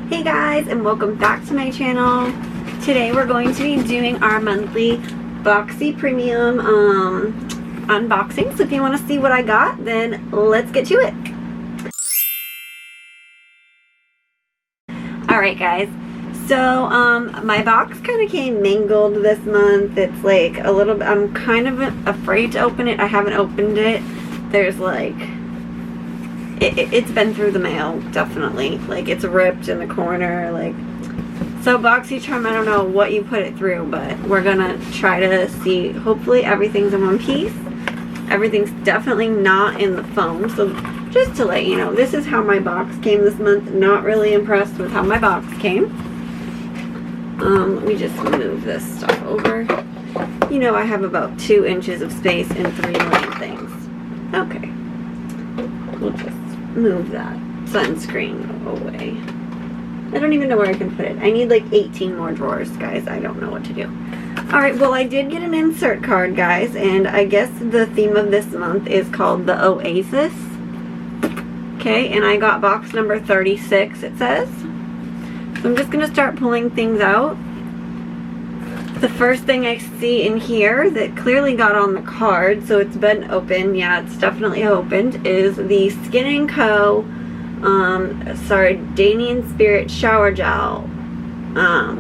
Hey guys, and welcome back to my channel. Today we're going to be doing our monthly Boxy Premium unboxing. So if you want to see what I got, then let's get to it. Alright guys, so my box kind of came mangled this month. It's like a little bit, I'm kind of afraid to open it. I haven't opened it. There's like, it's been through the mail, definitely. Like, it's ripped in the corner, like. So BoxyCharm, I don't know what you put it through, but we're gonna try to see. Hopefully everything's in one piece. Everything's definitely not in the foam. So just to let you know, this is how my box came this month. Not really impressed with how my box came. Let me just move this stuff over. You know, I have about 2 inches of space and 3 little things. Okay. We'll just move that sunscreen away. I don't even know where I can put it. I need like 18 more drawers, guys. I don't know what to do. Alright, well I did get an insert card, guys, and I guess the theme of this month is called the Oasis. Okay, and I got box number 36, it says. So I'm just going to start pulling things out. The first thing I see in here that clearly got on the card, so it's been opened, yeah, it's definitely opened, is the Skin & Co. Sardinian Spirit Shower Gel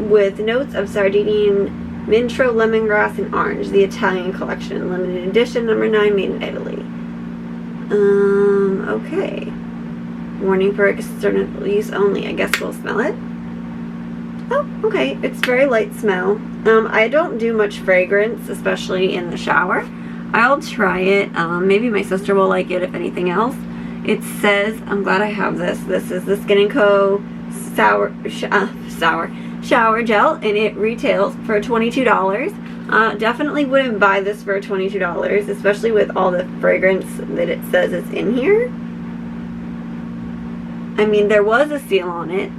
with notes of Sardinian Mintro, Lemongrass, and Orange, the Italian collection, limited edition, number 9, made in Italy. Okay. Warning for external use only. I guess we'll smell it. Oh, okay. It's very light smell. I don't do much fragrance, especially in the shower. I'll try it. Maybe my sister will like it, if anything else. It says, I'm glad I have this. This is the Skin & Co. Shower Gel, and it retails for $22. Definitely wouldn't buy this for $22, especially with all the fragrance that it says is in here. I mean, there was a seal on it.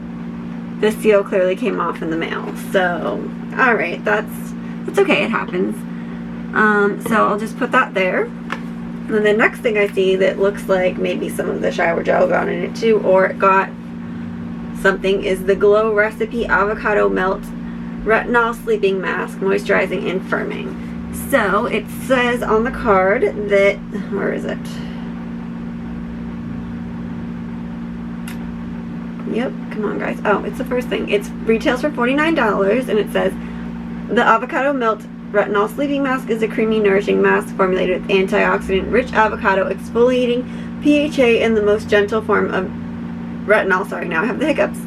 The seal clearly came off in the mail. So, alright, that's okay, it happens. So I'll just put that there. And the next thing I see that looks like maybe some of the shower gel got in it too, or it got something, is the Glow Recipe Avocado Melt Retinol Sleeping Mask, Moisturizing and Firming. So it says on the card that, where is it? Yep, come on guys. Oh, it's the first thing. It retails for $49, and it says the Avocado Melt Retinol Sleeping Mask is a creamy, nourishing mask formulated with antioxidant-rich avocado exfoliating PHA in the most gentle form of retinol. Sorry, now I have the hiccups.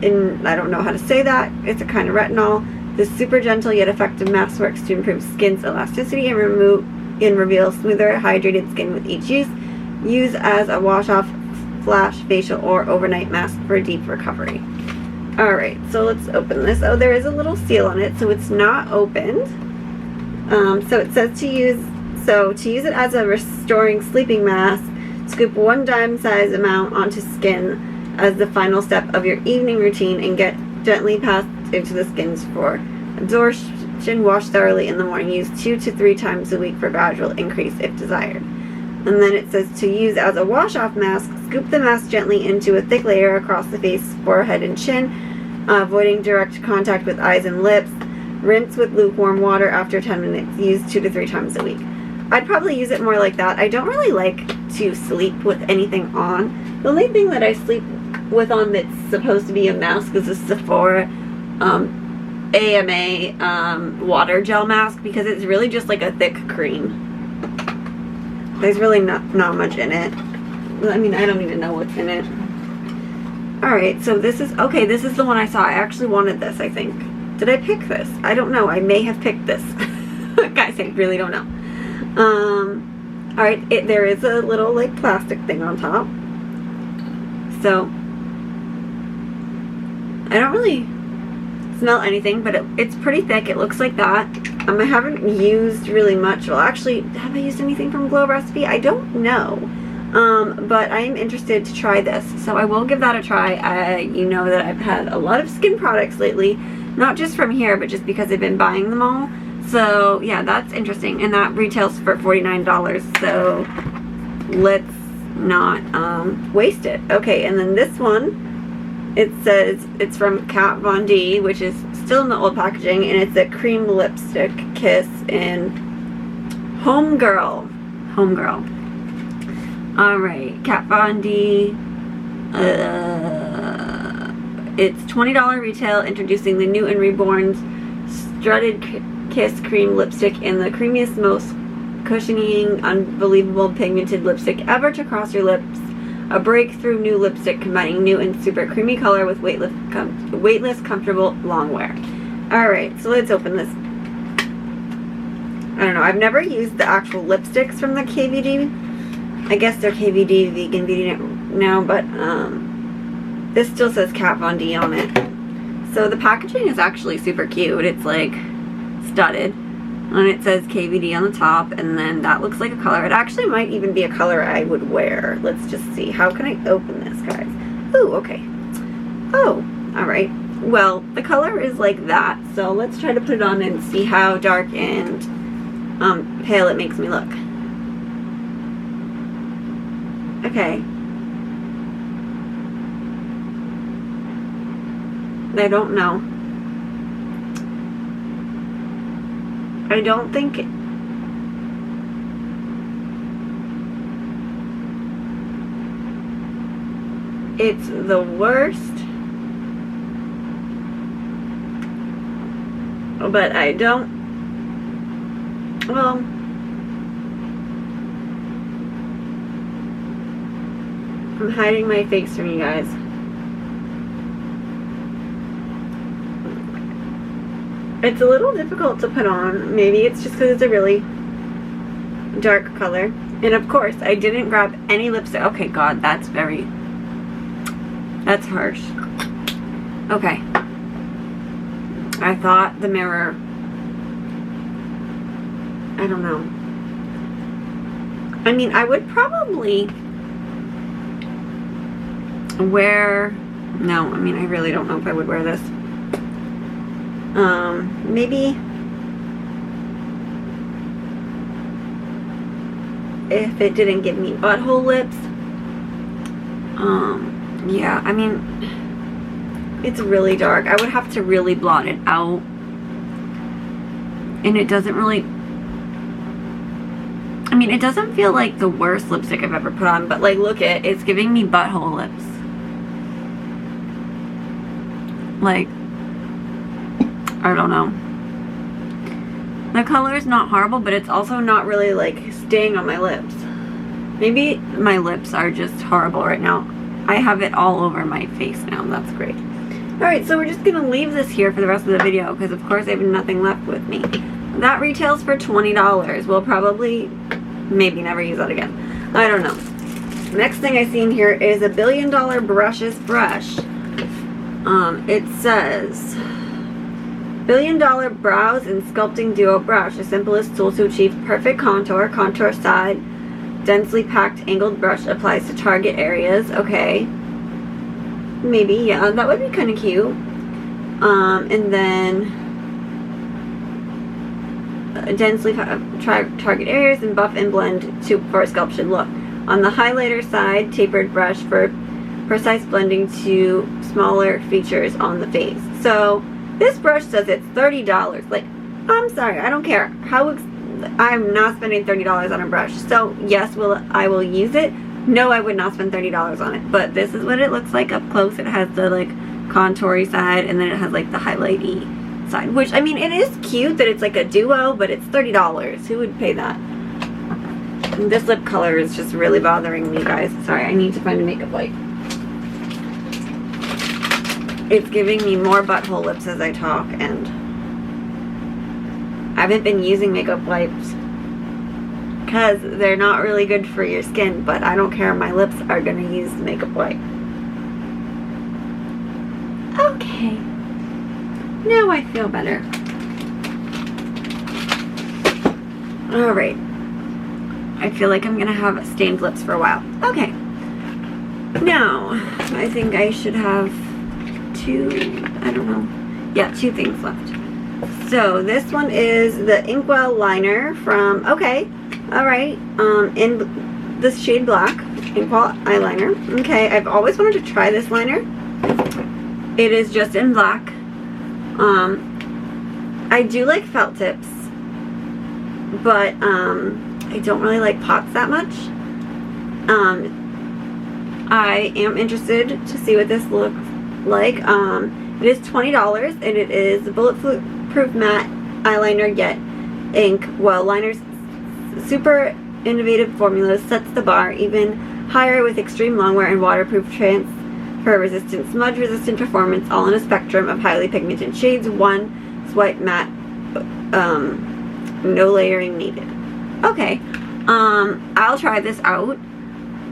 And I don't know how to say that. It's a kind of retinol. This super gentle yet effective mask works to improve skin's elasticity and reveal smoother, hydrated skin with each use. Use as a wash-off, flash, facial, or overnight mask for deep recovery. Alright, so let's open this. Oh, there is a little seal on it, so it's not opened. So it says to use it as a restoring sleeping mask, scoop 1 dime-size amount onto skin as the final step of your evening routine and get gently passed into the skins for absorption. Wash thoroughly in the morning. Use 2 to 3 times a week for gradual increase if desired. And then it says to use as a wash-off mask, scoop the mask gently into a thick layer across the face, forehead, and chin, avoiding direct contact with eyes and lips. Rinse with lukewarm water after 10 minutes. Use 2 to 3 times a week. I'd probably use it more like that. I don't really like to sleep with anything on. The only thing that I sleep with on that's supposed to be a mask is a Sephora AMA water gel mask, because it's really just like a thick cream. There's really not much in it. I mean, I don't even know what's in it. Alright, so this is, okay, this is the one I saw. I actually wanted this, I think. Did I pick this? I don't know. I may have picked this. Guys, I really don't know. Alright, there is a little, like, plastic thing on top. So, I don't really smell anything, but it's pretty thick. It looks like that. I haven't used really much. Well, actually, have I used anything from Glow Recipe? I don't know. But I am interested to try this, so I will give that a try. You know that I've had a lot of skin products lately, not just from here, but just because I've been buying them all. So, yeah, that's interesting, and that retails for $49, so let's not waste it. Okay, and then this one it says it's from Kat Von D, which is still in the old packaging, and it's a cream lipstick kiss in Homegirl. Alright, Kat Von D. It's $20 retail, introducing the new and reborn Strutted Kiss Cream Lipstick in the creamiest, most cushioning, unbelievable pigmented lipstick ever to cross your lips. A breakthrough new lipstick combining new and super creamy color with weightless, comfortable long wear. Alright, so let's open this. I don't know, I've never used the actual lipsticks from the KVD. I guess they're KVD Vegan Beauty now, but this still says Kat Von D on it. So the packaging is actually super cute. It's like studded. And it says KVD on the top, and then that looks like a color. It actually might even be a color I would wear. Let's just see. How can I open this, guys? Ooh, okay. Oh, alright. Well, the color is like that, so let's try to put it on and see how dark and pale it makes me look. Okay. I don't know. I don't think it's the worst, but I don't, well, I'm hiding my face from you guys. It's a little difficult to put on. Maybe it's just because it's a really dark color. And of course, I didn't grab any lipstick. Okay, God, that's harsh. Okay. I thought the mirror, I don't know. I mean, I would probably wear, no, I mean, I really don't know if I would wear this. Maybe if it didn't give me butthole lips. Yeah, I mean, it's really dark. I would have to really blot it out. And it doesn't really, I mean, it doesn't feel like the worst lipstick I've ever put on, but like, look at, it's giving me butthole lips. Like, I don't know. The color is not horrible, but it's also not really like staying on my lips. Maybe my lips are just horrible right now. I have it all over my face now. That's great. Alright, so we're just going to leave this here for the rest of the video because of course I have nothing left with me. That retails for $20. We'll probably maybe never use that again. I don't know. Next thing I see in here is a $1 Billion Brushes brush. It says $1 Billion Brows and Sculpting Duo Brush, the simplest tool to achieve perfect contour. Contour side, densely packed angled brush applies to target areas. Okay. Maybe, yeah, that would be kind of cute. And then densely target areas and buff and blend for a sculpted look. On the highlighter side, tapered brush for precise blending to smaller features on the face. So this brush says it's $30. Like, I'm sorry, I don't care how I'm not spending $30 on a brush. So yes, I will use it. No, I would not spend $30 on it. But this is what it looks like up close. It has the like contoury side, and then it has like the highlighty side. Which, I mean, it is cute that it's like a duo, but it's $30. Who would pay that? And this lip color is just really bothering me, guys. Sorry, I need to find a makeup wipe. It's giving me more butthole lips as I talk, and I haven't been using makeup wipes because they're not really good for your skin, but I don't care. My lips are going to use the makeup wipe. Okay. Now I feel better. Alright. I feel like I'm going to have stained lips for a while. Okay. Now, I think I should have two things left. So this one is the Inkwell liner from, okay, alright, in the shade black, Inkwell eyeliner. Okay, I've always wanted to try this liner. It is just in black. I do like felt tips, but I don't really like pots that much. I am interested to see what this looks like. It is $20 and it is bulletproof matte eyeliner yet ink. Well, liner's super innovative formula sets the bar even higher with extreme longwear and waterproof transfer resistant, smudge resistant performance, all in a spectrum of highly pigmented shades. One swipe matte, no layering needed. Okay, I'll try this out.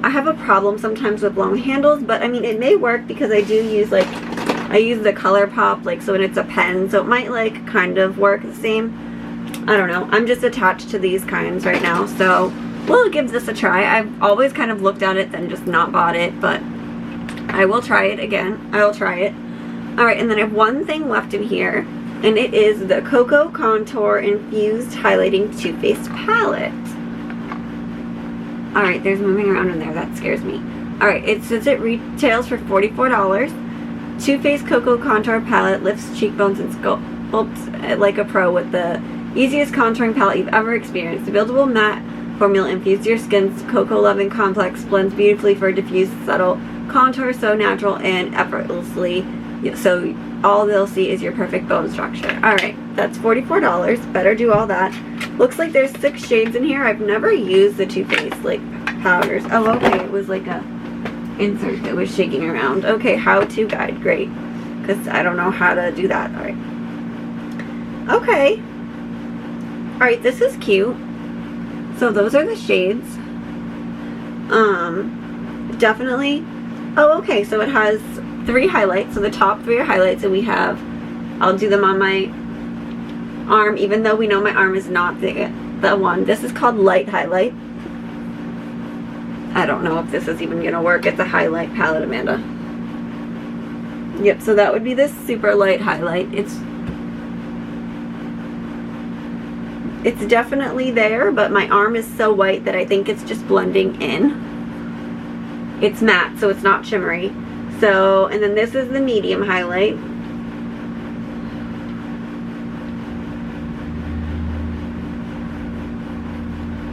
I have a problem sometimes with long handles, but I mean it may work because I do use I use the ColourPop, like, so when it's a pen, so it might like kind of work the same. I don't know. I'm just attached to these kinds right now, so we'll give this a try. I've always kind of looked at it then just not bought it, but I will try it again. I will try it. Alright, and then I have one thing left in here, and it is the Cocoa Contour Infused Highlighting Too Faced Palette. Alright, there's moving around in there. That scares me. Alright, it says it retails for $44. Too Faced Cocoa Contour Palette lifts cheekbones and sculpts like a pro with the easiest contouring palette you've ever experienced. The buildable matte formula infused your skin's cocoa-loving complex blends beautifully for diffuse, subtle contour, so natural and effortlessly. So all they'll see is your perfect bone structure. Alright, that's $44. Better do all that. Looks like there's 6 shades in here. I've never used the Too Faced, like, powders. Oh, okay, it was like a insert that was shaking around. Okay, how-to guide. Great. Because I don't know how to do that. Alright. Okay. Alright, this is cute. So those are the shades. Definitely. Oh, okay, so it has 3 highlights. So the top 3 are highlights, and we have, I'll do them on my arm, even though we know my arm is not the one. This is called Light Highlight. I don't know if this is even gonna work. It's a highlight palette, Amanda. Yep, so that would be this super light highlight. It's definitely there, but my arm is so white that I think it's just blending in. It's matte, so it's not shimmery. So, and then this is the medium highlight.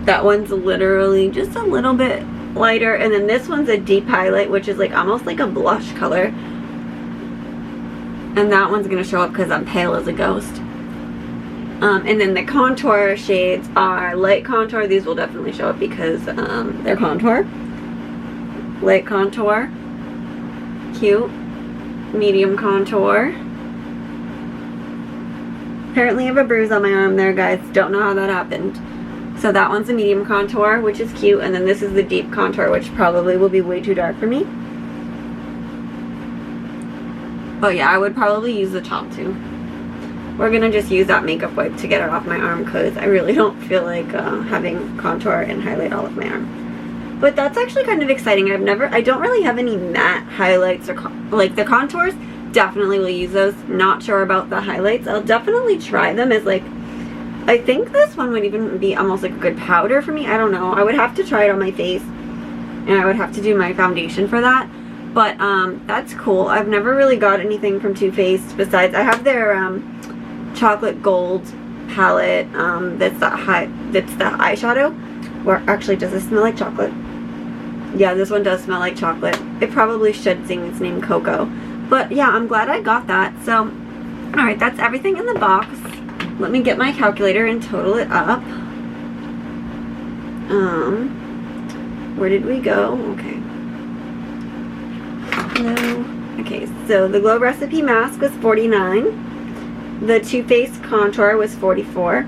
That one's literally just a little bit lighter, and then this one's a deep highlight, which is like almost like a blush color, and that one's gonna show up because I'm pale as a ghost. And then the contour shades are light contour. These will definitely show up because they're contour. Light contour, cute, medium contour. Apparently I have a bruise on my arm there, guys. Don't know how that happened. So that one's a medium contour, which is cute, and then this is the deep contour, which probably will be way too dark for me. But yeah, I would probably use the top 2. We're gonna just use that makeup wipe to get it off my arm because I really don't feel like having contour and highlight all of my arm. But that's actually kind of exciting. I don't really have any matte highlights or like the contours. Definitely will use those. Not sure about the highlights. I'll definitely try them as like, I think this one would even be almost like a good powder for me. I don't know. I would have to try it on my face, and I would have to do my foundation for that. But that's cool. I've never really got anything from Too Faced besides I have their chocolate gold palette. That's the eyeshadow. Or actually, does this smell like chocolate? Yeah, this one does smell like chocolate. It probably should sing its name Cocoa. But yeah, I'm glad I got that. So, alright, that's everything in the box. Let me get my calculator and total it up. Where did we go? Okay. Hello. Okay, so the Glow Recipe Mask was $49. The Too Faced Contour was $44.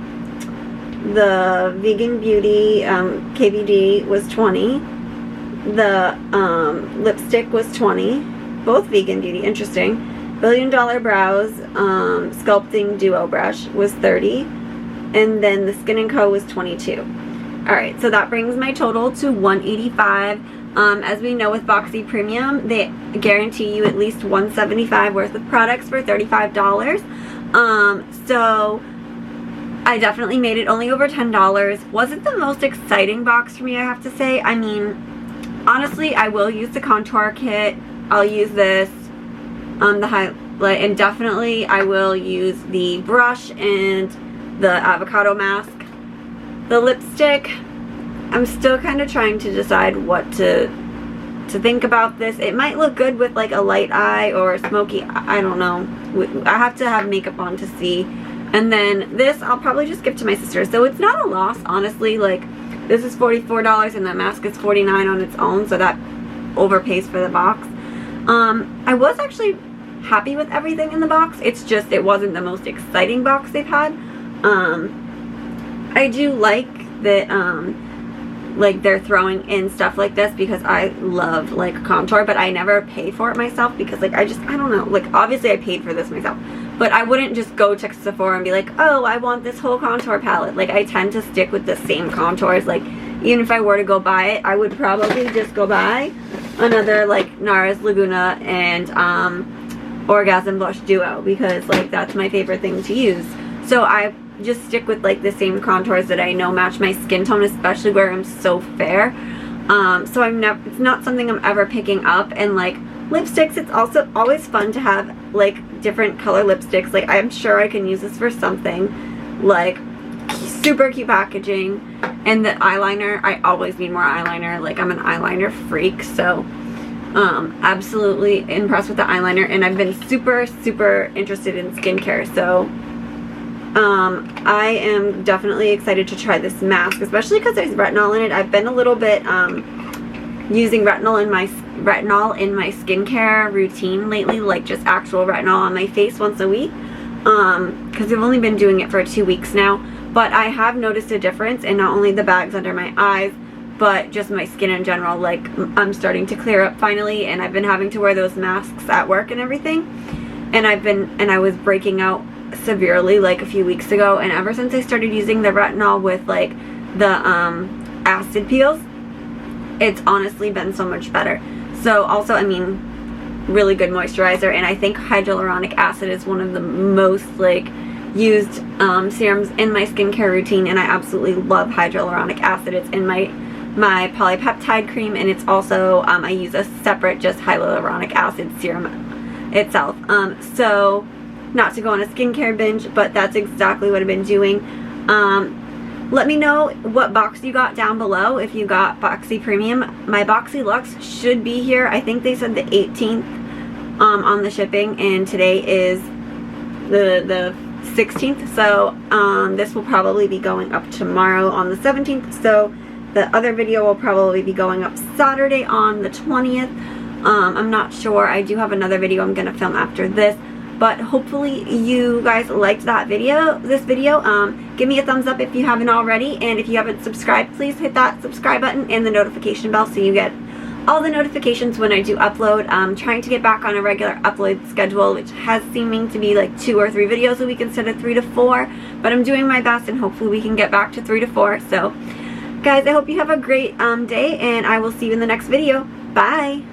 The Vegan Beauty KVD was $20. The lipstick was $20. Both Vegan Beauty, interesting. Billion Dollar Brows Sculpting Duo Brush was $30, and then the Skin & Co. was $22. Alright, so that brings my total to $185. As we know with Boxy Premium, they guarantee you at least $175 worth of products for $35. So I definitely made it only over $10. Wasn't the most exciting box for me, I have to say. I mean, honestly, I will use the contour kit. I'll use this. the highlight, and definitely I will use the brush and the avocado mask. The lipstick, I'm still kind of trying to decide what to think about this. It might look good with like a light eye or smoky, I don't know. I have to have makeup on to see. And then this I'll probably just give to my sister. So it's not a loss, honestly. Like, this is $44 and that mask is $49 on its own, so that overpays for the box. I was actually happy with everything in the box. It's just it wasn't the most exciting box they've had. I do like that like they're throwing in stuff like this because I love like contour, but I never pay for it myself because like I don't know, like obviously I paid for this myself, but I wouldn't just go to Sephora and be like, oh, I want this whole contour palette. Like, I tend to stick with the same contours. Like, even if I were to go buy it, I would probably just go buy another like NARS Laguna and Orgasm Blush Duo, because like that's my favorite thing to use. So I just stick with like the same contours that I know match my skin tone, especially where I'm so fair. So it's not something I'm ever picking up. And like lipsticks, it's also always fun to have like different color lipsticks. Like, I'm sure I can use this for something. Like, super cute packaging. And the eyeliner, I always need more eyeliner. Like, I'm an eyeliner freak, so absolutely impressed with the eyeliner. And I've been super interested in skincare, so I am definitely excited to try this mask, especially because there's retinol in it. I've been a little bit using retinol in my skincare routine lately, like just actual retinol on my face once a week, because I've only been doing it for 2 weeks now. But I have noticed a difference in not only the bags under my eyes, but just my skin in general. Like, I'm starting to clear up finally, and I've been having to wear those masks at work and everything. And I was breaking out severely like a few weeks ago, and ever since I started using the retinol with like the acid peels, it's honestly been so much better. So also, I mean, really good moisturizer, and I think hyaluronic acid is one of the most like used serums in my skincare routine, and I absolutely love hyaluronic acid. It's in my polypeptide cream, and it's also I use a separate just hyaluronic acid serum itself. So not to go on a skincare binge, but that's exactly what I've been doing. Let me know what box you got down below. If you got Boxy Premium, my Boxy Luxe should be here. I think they said the 18th on the shipping, and today is the 16th, so this will probably be going up tomorrow on the 17th, so the other video will probably be going up Saturday on the 20th. I'm not sure. I do have another video I'm going to film after this, but hopefully you guys liked this video. Give me a thumbs up if you haven't already, and if you haven't subscribed, please hit that subscribe button and the notification bell so you get all the notifications when I do upload. I'm trying to get back on a regular upload schedule, which has seeming to be like 2 or 3 videos a week instead of 3 to 4, but I'm doing my best, and hopefully we can get back to 3 to 4. So guys, I hope you have a great day, and I will see you in the next video. Bye!